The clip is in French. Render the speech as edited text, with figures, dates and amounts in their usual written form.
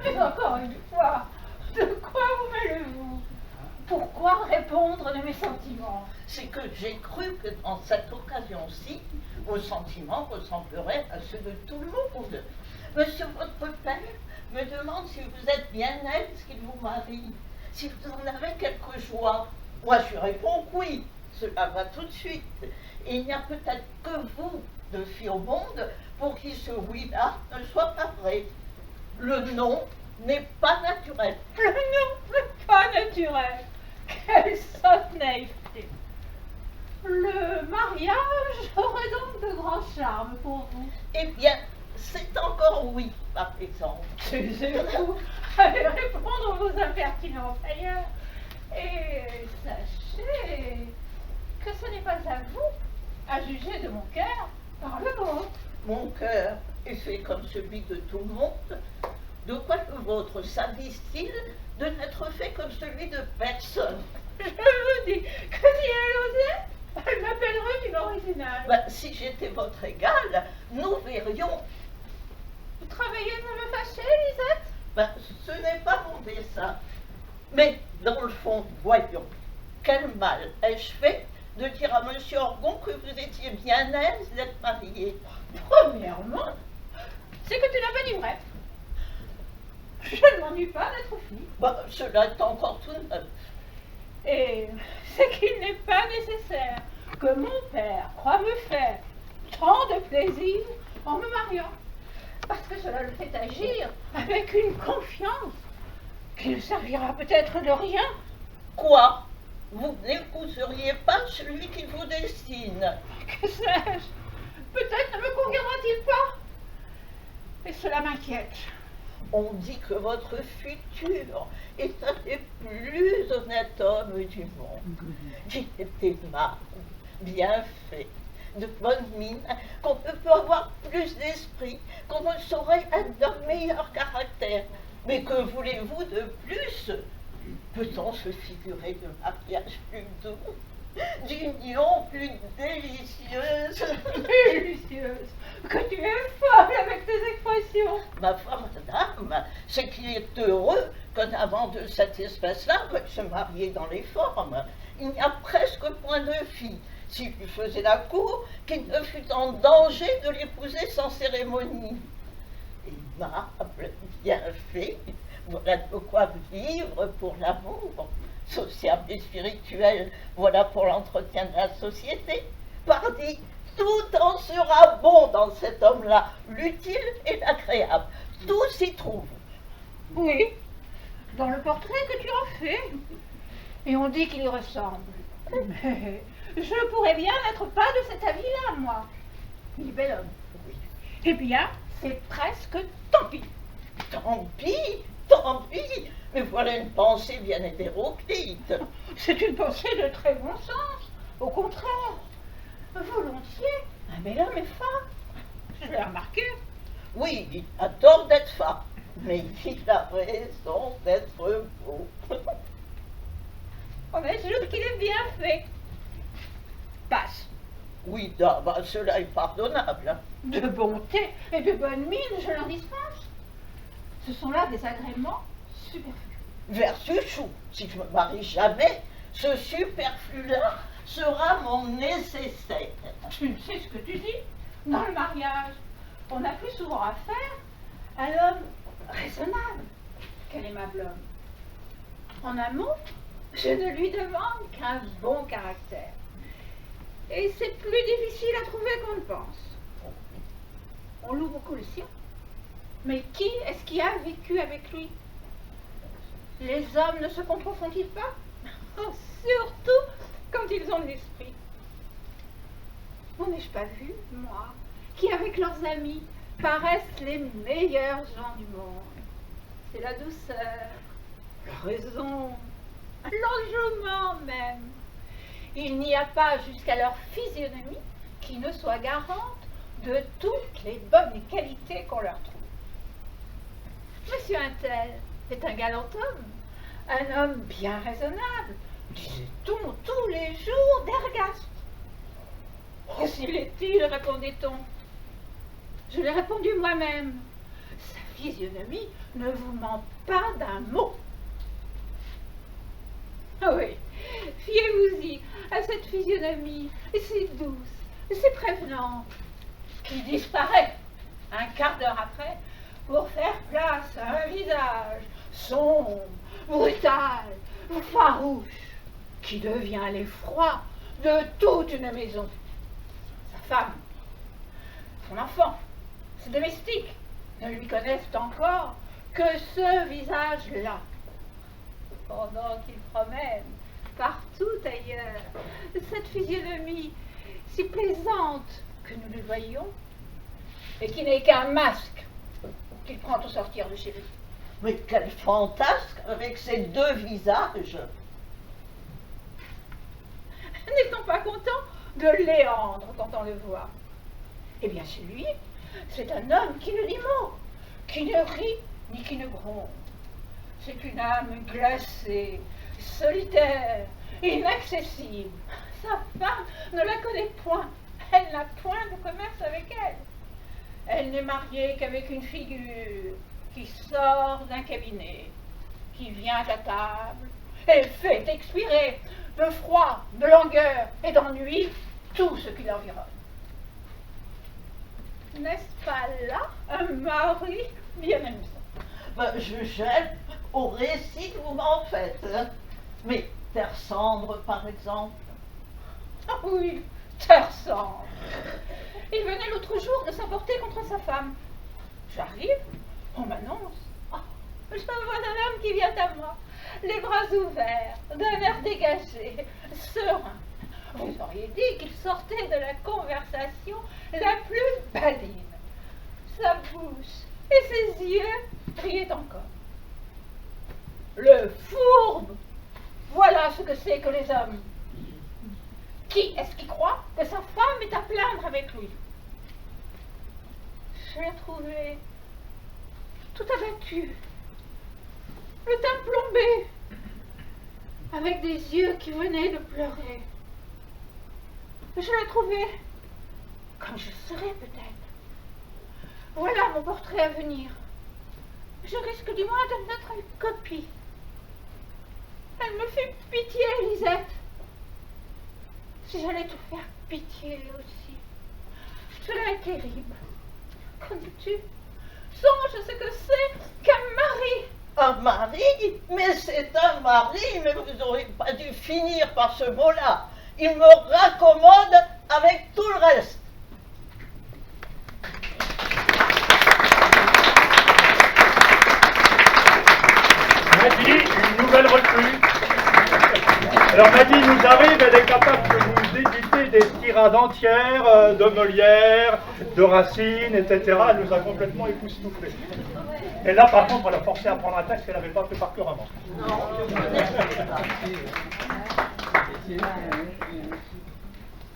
Mais encore une fois, de quoi vous mêlez-vous? Pourquoi répondre de mes sentiments? C'est que j'ai cru que dans cette occasion-ci, vos sentiments ressembleraient à ceux de tout le monde. Monsieur votre père me demande si vous êtes bien aise qu'il vous marie, si vous en avez quelque joie. Moi, je réponds oui, cela va tout de suite. Et il n'y a peut-être que vous, de filles au monde, pour qui ce oui-là ne soit pas vrai. Le non n'est pas naturel. Le non n'est pas naturel. Quelle sotte naïveté. Le mariage aurait donc de grands charmes pour vous. Eh bien, c'est encore oui, par exemple. Taisez-vous, allez répondre vos impertinences ailleurs. Et sachez que ce n'est pas à vous à juger de mon cœur par le vôtre. Mon cœur est fait comme celui de tout le monde. De quoi le vôtre s'avise-t-il de n'être fait comme celui de personne? Je vous dis que si elle osait, elle m'appellerait une originale. Ben, si j'étais votre égale, nous verrions. Vous travaillez à me fâcher, Lisette? Ben, ce n'est pas mon dessein. Mais, dans le fond, voyons, quel mal ai-je fait de dire à M. Orgon que vous étiez bien aise d'être marié? Premièrement, c'est que tu n'as pas dit vrai. Je ne m'ennuie pas d'être fille. Ben, cela est encore tout neuf. Et c'est qu'il n'est pas nécessaire que mon père croie me faire tant de plaisir en me mariant. Parce que cela le fait agir avec une confiance qui ne servira peut-être de rien. Quoi? Vous n'épouseriez pas celui qui vous destine? Que sais-je? Peut-être ne me conviendra-t-il pas. Et cela m'inquiète. On dit que votre futur est un des plus honnêtes hommes du monde. Il est aimable, bien fait, de bonne mine, qu'on ne peut avoir plus d'esprit, qu'on ne saurait être d'un meilleur caractère. Mais que voulez-vous de plus? Peut-on se figurer de mariage plus doux, d'union plus délicieuse? Délicieuse, que tu es folle avec tes expressions. Ma foi, madame, c'est qu'il est heureux qu'un amant de cette espèce-là veuille se marier dans les formes. Il n'y a presque point de fille, s'il lui faisait la cour, qu'il ne fût en danger de l'épouser sans cérémonie. Aimable, bien fait, voilà de quoi vivre pour l'amour. Sociable et spirituel, voilà pour l'entretien de la société. Pardi, tout en sera bon dans cet homme-là, l'utile et l'agréable. Tout s'y trouve. Oui, dans le portrait que tu en fais. Et on dit qu'il y ressemble. Mais je ne pourrais bien n'être pas de cet avis-là, moi. Il est bel homme. Oui. Eh bien, c'est presque tant pis. Tant pis, tant pis. Mais voilà une pensée bien hétéroclite. C'est une pensée de très bon sens. Au contraire, volontiers, un bel homme est femme. Je l'ai remarqué. Oui, il a tort d'être femme, mais il a raison d'être beau. On ajoute qu'il est bien fait. Passe. Oui, bah, cela est pardonnable. Hein. De bonté et de bonne mine, je l'en dispense. Ce sont là des agréments superflus. Vertu chou, si je me marie jamais, ce superflu-là sera mon nécessaire. Tu sais ce que tu dis. Dans le mariage, on a plus souvent affaire à l'homme raisonnable qu'à l'aimable homme. En un mot, je ne lui demande qu'un bon caractère. Et c'est plus difficile à trouver qu'on ne pense. On loue beaucoup le sien. Mais qui est-ce qui a vécu avec lui? Les hommes ne se confondent-ils pas? Oh, surtout quand ils ont de l'esprit. Vous n'ai-je pas vu, moi, qui avec leurs amis paraissent les meilleurs gens du monde? C'est la douceur, la raison, l'enjouement même. Il n'y a pas jusqu'à leur physionomie qui ne soit garante de toutes les bonnes qualités qu'on leur trouve. Monsieur Untel est un galant homme, un homme bien raisonnable, disait-on tous les jours d'ergaste. S'il est-il, répondait-on. Je l'ai répondu moi-même. Sa physionomie ne vous ment pas d'un mot. Oui, fiez-vous-y à cette physionomie, si douce, si prévenante, qui disparaît un quart d'heure après pour faire place à un visage sombre, brutal, farouche, qui devient l'effroi de toute une maison. Sa femme, son enfant, ses domestiques ne lui connaissent encore que ce visage-là. Pendant qu'il promène partout ailleurs cette physionomie si plaisante que nous le voyons, et qui n'est qu'un masque qu'il prend au sortir de chez lui. Mais quel fantasque avec ces deux visages! N'est-on pas content de Léandre quand on le voit? Eh bien, chez lui, c'est un homme qui ne dit mot, qui ne rit ni qui ne gronde. C'est une âme glacée, solitaire, inaccessible. Sa femme ne la connaît point. Elle n'a point de commerce avec elle. Elle n'est mariée qu'avec une figure qui sort d'un cabinet, qui vient à table et fait expirer de froid, de langueur et d'ennui tout ce qui l'environne. N'est-ce pas là un mari bien amusant? Je gêne au récit que vous m'en faites. Hein. Mais Terre Cendre, par exemple. Ah oui, Terre Cendre. Il venait l'autre jour de s'emporter contre sa femme. J'arrive, on m'annonce. Oh, je vois un homme qui vient à moi, les bras ouverts, d'un air dégagé, serein. Vous auriez dit qu'il sortait de la conversation la plus badine. Sa bouche et ses yeux riaient encore. Le fourbe! Voilà ce que c'est que les hommes. Qui est-ce qui croit que sa femme est à plaindre avec lui? Je l'ai trouvé tout abattu, le teint plombé, avec des yeux qui venaient de pleurer. Je l'ai trouvé comme je serais peut-être. Voilà mon portrait à venir. Je risque du moins de n'être une copie. Elle me fit pitié, Lisette. Si j'allais te faire pitié aussi. Cela est terrible. Connais-tu? Songe ce que c'est qu'un mari. Un mari? Mais c'est un mari, mais vous n'auriez pas dû finir par ce mot-là. Il me raccommode avec tout le reste. Maddy, une nouvelle recrue. Alors Maddy nous arrive, elle est capable de vous éditer des tirades entières de Molière, de Racine, etc. Elle nous a complètement époustouflés. Et là par contre, on l'a forcé à prendre un texte qu'elle n'avait pas fait par cœur avant.